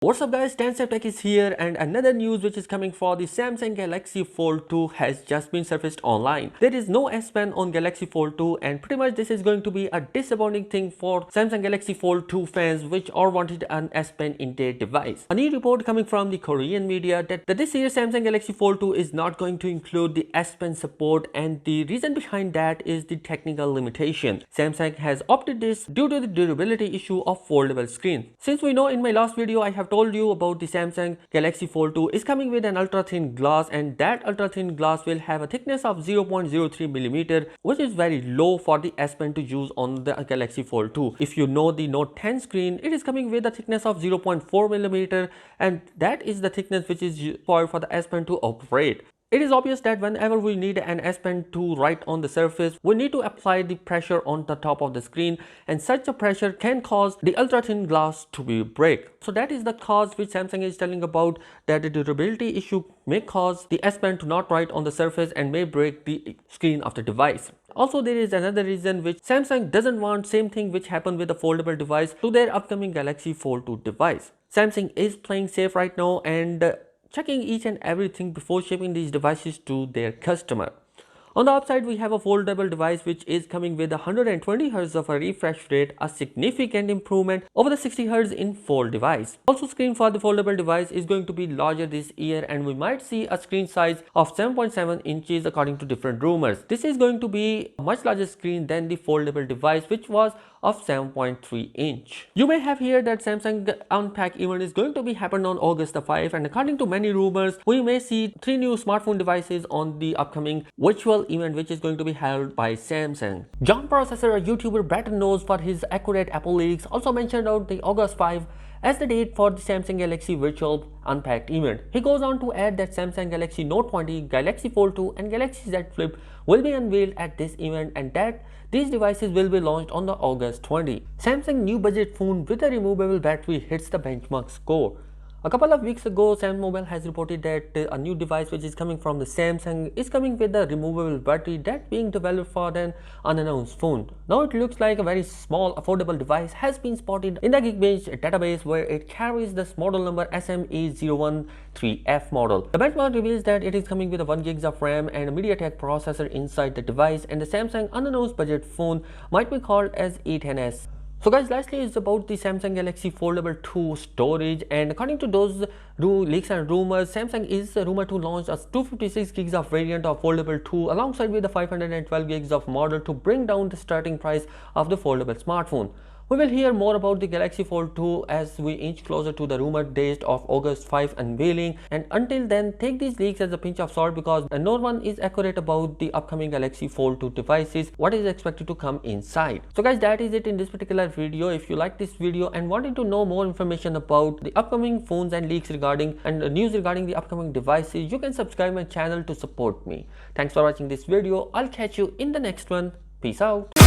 What's up guys, Tech is here, and another news which is coming for the Samsung Galaxy Fold 2 has just been surfaced online. There is no S Pen on Galaxy Fold 2, and pretty much this is going to be a disappointing thing for Samsung Galaxy Fold 2 fans which all wanted an S Pen in their device. A new report coming from the Korean media that this year Samsung Galaxy Fold 2 is not going to include the S Pen support, and the reason behind that is the technical limitation. Samsung has opted this due to the durability issue of foldable screen. Since we know, in my last video I have told you about the Samsung Galaxy Fold 2 is coming with an ultra thin glass, and that ultra thin glass will have a thickness of 0.03mm, which is very low for the S Pen to use on the Galaxy Fold 2. If you know the Note 10 screen, it is coming with a thickness of 0.4mm, and that is the thickness which is required for the S Pen to operate. It is obvious that whenever we need an S Pen to write on the surface, we need to apply the pressure on the top of the screen, and such a pressure can cause the ultra thin glass to be break. So that is the cause which Samsung is telling about, that the durability issue may cause the S Pen to not write on the surface and may break the screen of the device. Also, there is another reason which Samsung doesn't want same thing which happened with the foldable device to their upcoming Galaxy Fold 2 device. Samsung is playing safe right now and checking each and everything before shipping these devices to their customer. On the upside, we have a foldable device which is coming with 120Hz of a refresh rate, a significant improvement over the 60Hz in Fold device. Also, screen for the foldable device is going to be larger this year, and we might see a screen size of 7.7 inches according to different rumors. This is going to be a much larger screen than the foldable device which was of 7.3 inch. You may have heard that Samsung Unpack event is going to be happen on August 5, and according to many rumors, we may see 3 new smartphone devices on the upcoming virtual event which is going to be held by Samsung. John Processor, a YouTuber better known for his accurate Apple leaks, also mentioned out the August 5 as the date for the Samsung Galaxy Virtual Unpacked event. He goes on to add that Samsung Galaxy Note 20, Galaxy Fold 2 and Galaxy Z Flip will be unveiled at this event, and that these devices will be launched on the August 20. Samsung new budget phone with a removable battery hits the benchmark score. A couple of weeks ago, Sam Mobile has reported that a new device which is coming from the Samsung is coming with a removable battery that being developed for an unannounced phone. Now it looks like a very small affordable device has been spotted in the Geekbench database, where it carries this model number SME013F model. The benchmark reveals that it is coming with a 1GB of RAM and a MediaTek processor inside the device, and the Samsung unannounced budget phone might be called as A10s. So guys, lastly is about the Samsung Galaxy Foldable 2 storage, and according to those leaks and rumors, Samsung is rumored to launch a 256GB of variant of Foldable 2 alongside with the 512GB of model to bring down the starting price of the foldable smartphone. We will hear more about the Galaxy Fold 2 as we inch closer to the rumored date of August 5 unveiling, and until then, take these leaks as a pinch of salt, because no one is accurate about the upcoming Galaxy Fold 2 devices, what is expected to come inside. So guys, that is it in this particular video. If you like this video and wanted to know more information about the upcoming phones and leaks regarding and news regarding the upcoming devices, you can subscribe my channel to support me. Thanks for watching this video. I'll catch you in the next one. Peace out.